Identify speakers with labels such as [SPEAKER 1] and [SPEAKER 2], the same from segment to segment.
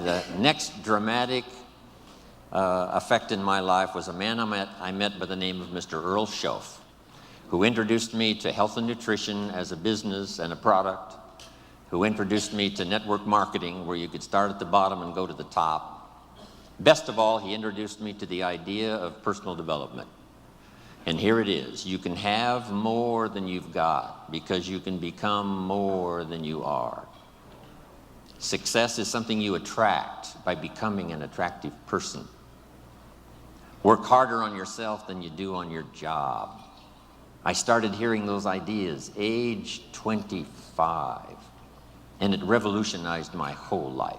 [SPEAKER 1] The next dramatic effect in my life was a man I met by the name of Mr. Earl Schoaf, who introduced me to health and nutrition as a business and a product, who introduced me to network marketing, where you could start at the bottom and go to the top. Best of all, he introduced me to the idea of personal development. And here it is. You can have more than you've got because you can become more than you are. Success is something you attract by becoming an attractive person. Work harder on yourself than you do on your job. I started hearing those ideas age 25, and it revolutionized my whole life.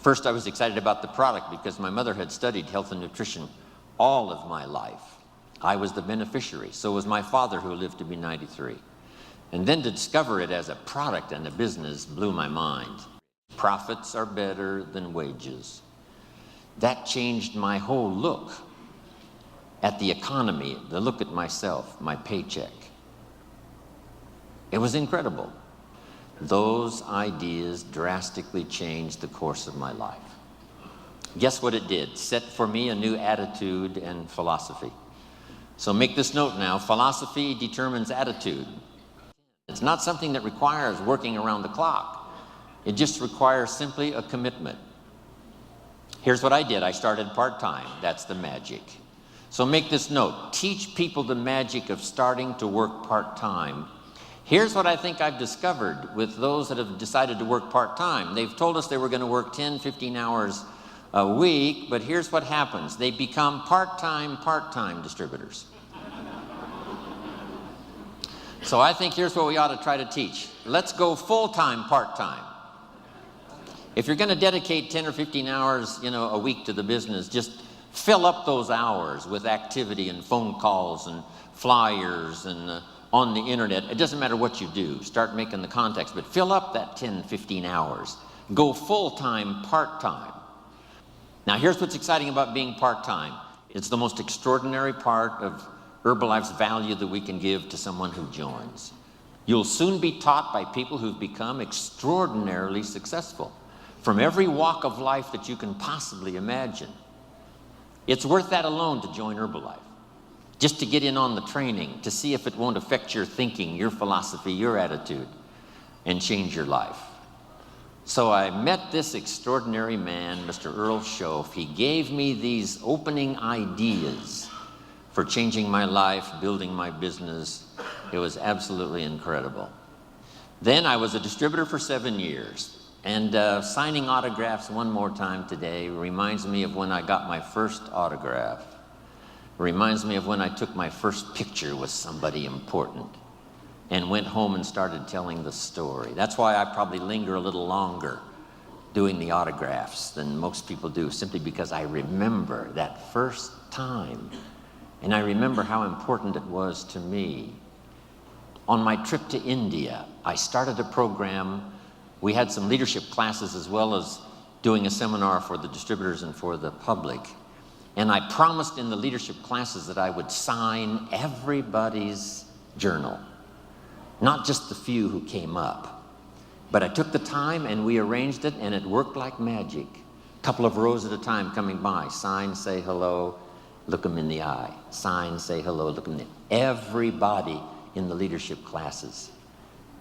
[SPEAKER 1] First, I was excited about the product because my mother had studied health and nutrition all of my life. I was the beneficiary. So was my father, who lived to be 93. And then to discover it as a product and a business blew my mind. Profits are better than wages. That changed my whole look at the economy, the look at myself, my paycheck. It was incredible. Those ideas drastically changed the course of my life. Guess what it did? Set for me a new attitude and philosophy. So make this note now, philosophy determines attitude. It's not something that requires working around the clock. It just requires simply a commitment. Here's what I did. I started part-time. That's the magic. So make this note. Teach people the magic of starting to work part-time. Here's what I think I've discovered with those that have decided to work part-time. They've told us they were going to work 10, 15 hours a week, but here's what happens. They become part-time distributors. So I think here's what we ought to try to teach. Let's go full-time, part-time. If you're going to dedicate 10 or 15 hours, a week to the business, just fill up those hours with activity and phone calls and flyers and on the internet. It doesn't matter what you do. Start making the contacts, but fill up that 10, 15 hours. Go full-time, part-time. Now, here's what's exciting about being part-time. It's the most extraordinary part of Herbalife's value that we can give to someone who joins. You'll soon be taught by people who've become extraordinarily successful from every walk of life that you can possibly imagine. It's worth that alone to join Herbalife, just to get in on the training, to see if it won't affect your thinking, your philosophy, your attitude, and change your life. So I met this extraordinary man, Mr. Earl Schoaf. He gave me these opening ideas for changing my life, building my business. It was absolutely incredible. Then I was a distributor for 7 years. And signing autographs one more time today reminds me of when I got my first autograph. Reminds me of when I took my first picture with somebody important and went home and started telling the story. That's why I probably linger a little longer doing the autographs than most people do, simply because I remember that first time. And I remember how important it was to me. On my trip to India, I started a program. We had some leadership classes as well as doing a seminar for the distributors and for the public. And I promised in the leadership classes that I would sign everybody's journal, not just the few who came up. But I took the time and we arranged it, and it worked like magic. A couple of rows at a time coming by. Sign, say hello, look them in the eye. Sign, say hello, look them in the eye. Everybody in the leadership classes.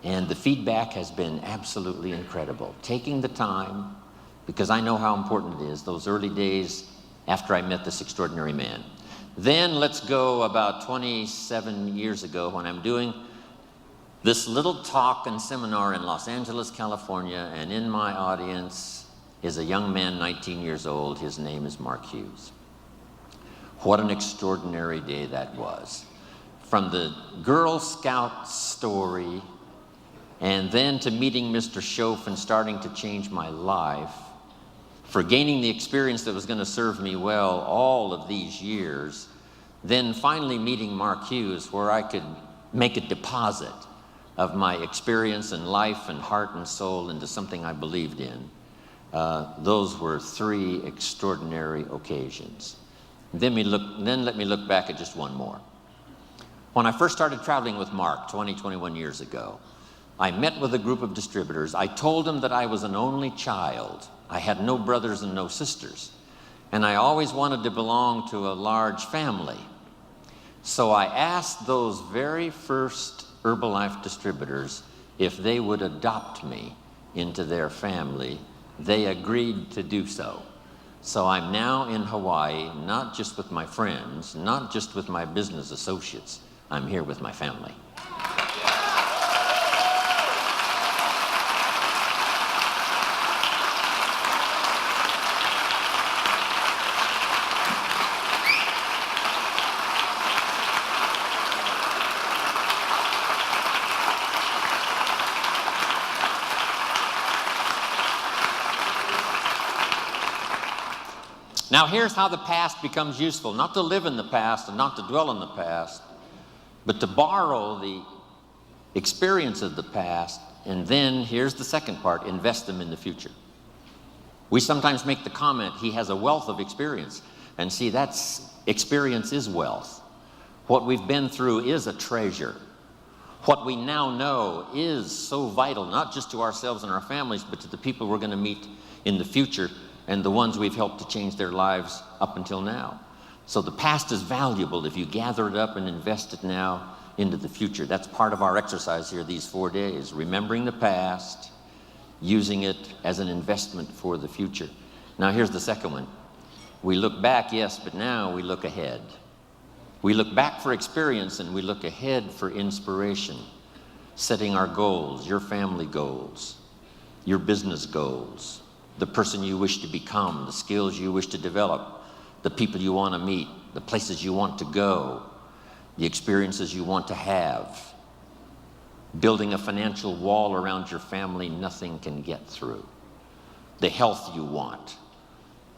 [SPEAKER 1] And the feedback has been absolutely incredible. Taking the time, because I know how important it is, those early days after I met this extraordinary man. Then let's go about 27 years ago when I'm doing this little talk and seminar in Los Angeles, California, and in my audience is a young man, 19 years old. His name is Mark Hughes. What an extraordinary day that was. From the Girl Scout story, and then to meeting Mr. Schoaf and starting to change my life, for gaining the experience that was going to serve me well all of these years, then finally meeting Mark Hughes, where I could make a deposit of my experience and life and heart and soul into something I believed in. Those were 3 extraordinary occasions. Then let me look back at just one more. When I first started traveling with Mark 21 years ago, I met with a group of distributors. I told them that I was an only child. I had no brothers and no sisters. And I always wanted to belong to a large family. So I asked those very first Herbalife distributors if they would adopt me into their family. They agreed to do so. So I'm now in Hawaii, not just with my friends, not just with my business associates. I'm here with my family. Now here's how the past becomes useful. Not to live in the past and not to dwell in the past, but to borrow the experience of the past, and then here's the second part, invest them in the future. We sometimes make the comment, he has a wealth of experience. And see, experience is wealth. What we've been through is a treasure. What we now know is so vital, not just to ourselves and our families, but to the people we're going to meet in the future and the ones we've helped to change their lives up until now. So the past is valuable if you gather it up and invest it now into the future. That's part of our exercise here these 4 days, remembering the past, using it as an investment for the future. Now here's the second one. We look back, yes, but now we look ahead. We look back for experience and we look ahead for inspiration, setting our goals, your family goals, your business goals, the person you wish to become, the skills you wish to develop, the people you want to meet, the places you want to go, the experiences you want to have, building a financial wall around your family nothing can get through, the health you want,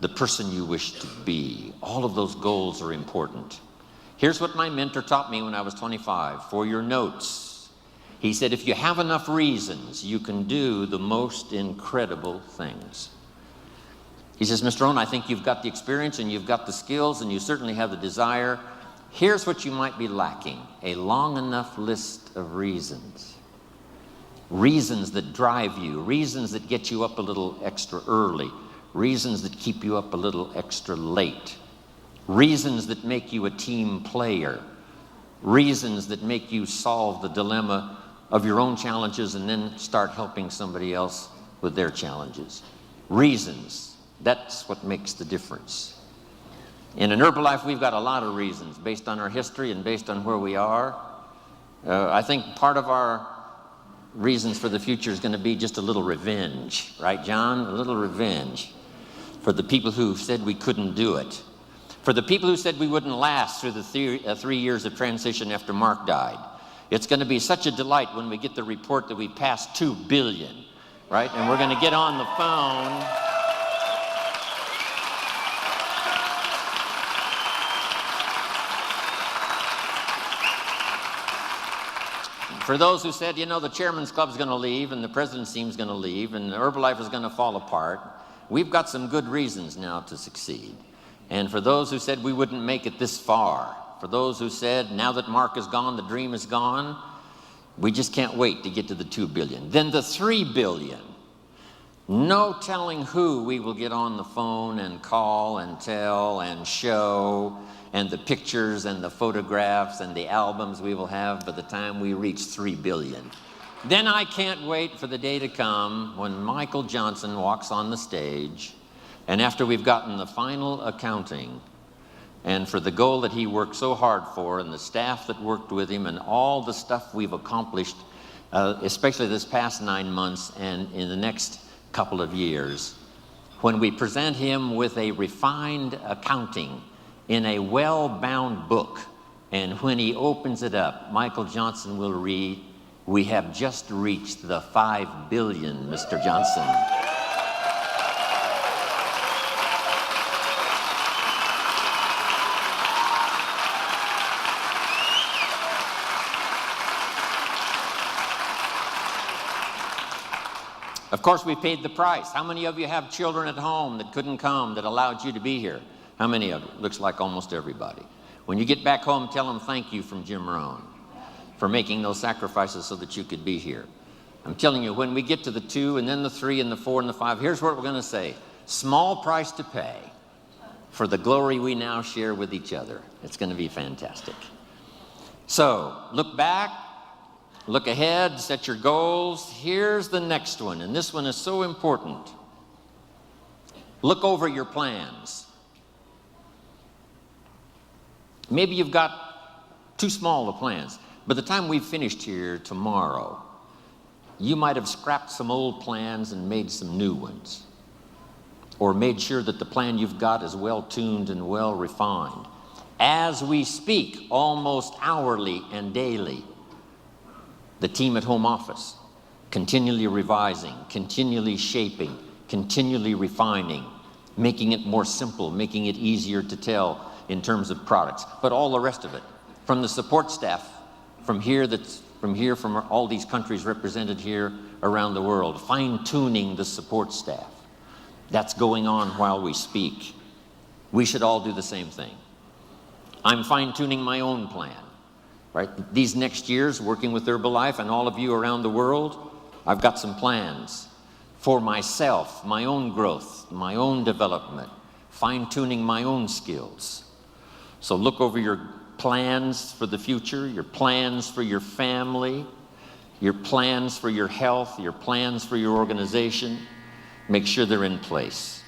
[SPEAKER 1] the person you wish to be. All of those goals are important. Here's what my mentor taught me when I was 25, for your notes. He said, if you have enough reasons, you can do the most incredible things. He says, Mr. Rone, I think you've got the experience and you've got the skills and you certainly have the desire. Here's what you might be lacking, a long enough list of reasons. Reasons that drive you, reasons that get you up a little extra early, reasons that keep you up a little extra late, reasons that make you a team player, reasons that make you solve the dilemma of your own challenges and then start helping somebody else with their challenges. Reasons, that's what makes the difference. In an Herbalife, we've got a lot of reasons based on our history and based on where we are. I think part of our reasons for the future is going to be just a little revenge, right, John? A little revenge for the people who said we couldn't do it, for the people who said we wouldn't last through the 3 years of transition after Mark died. It's going to be such a delight when we get the report that we passed 2 billion, right? And we're going to get on the phone. For those who said, you know, the chairman's club's going to leave and the president's team's going to leave and Herbalife is going to fall apart, we've got some good reasons now to succeed. And for those who said we wouldn't make it this far, for those who said, now that Mark is gone, the dream is gone, we just can't wait to get to the 2 billion. Then the 3 billion. No telling who we will get on the phone and call and tell and show, and the pictures and the photographs and the albums we will have by the time we reach 3 billion. Then I can't wait for the day to come when Michael Johnson walks on the stage, and after we've gotten the final accounting, and for the goal that he worked so hard for, and the staff that worked with him, and all the stuff we've accomplished, especially this past 9 months and in the next couple of years, when we present him with a refined accounting in a well-bound book, and when he opens it up, Michael Johnson will read, "We have just reached the 5 billion, Mr. Johnson." Of course, we paid the price. How many of you have children at home that couldn't come, that allowed you to be here? How many of you? Looks like almost everybody. When you get back home, tell them thank you from Jim Rone for making those sacrifices so that you could be here. I'm telling you, when we get to the 2 and then the 3 and the 4 and the 5, here's what we're going to say. Small price to pay for the glory we now share with each other. It's going to be fantastic. So, look back, look ahead, set your goals. Here's the next one, and this one is so important. Look over your plans. Maybe you've got too small of plans. By the time we've finished here tomorrow, you might have scrapped some old plans and made some new ones, or made sure that the plan you've got is well tuned and well refined. As we speak, almost hourly and daily, the team at home office, continually revising, continually shaping, continually refining, making it more simple, making it easier to tell in terms of products, but all the rest of it, from the support staff, from all these countries represented here around the world, fine-tuning the support staff. That's going on while we speak. We should all do the same thing. I'm fine-tuning my own plan, right? These next years, working with Herbalife and all of you around the world, I've got some plans for myself, my own growth, my own development, fine-tuning my own skills. So look over your plans for the future, your plans for your family, your plans for your health, your plans for your organization. Make sure they're in place.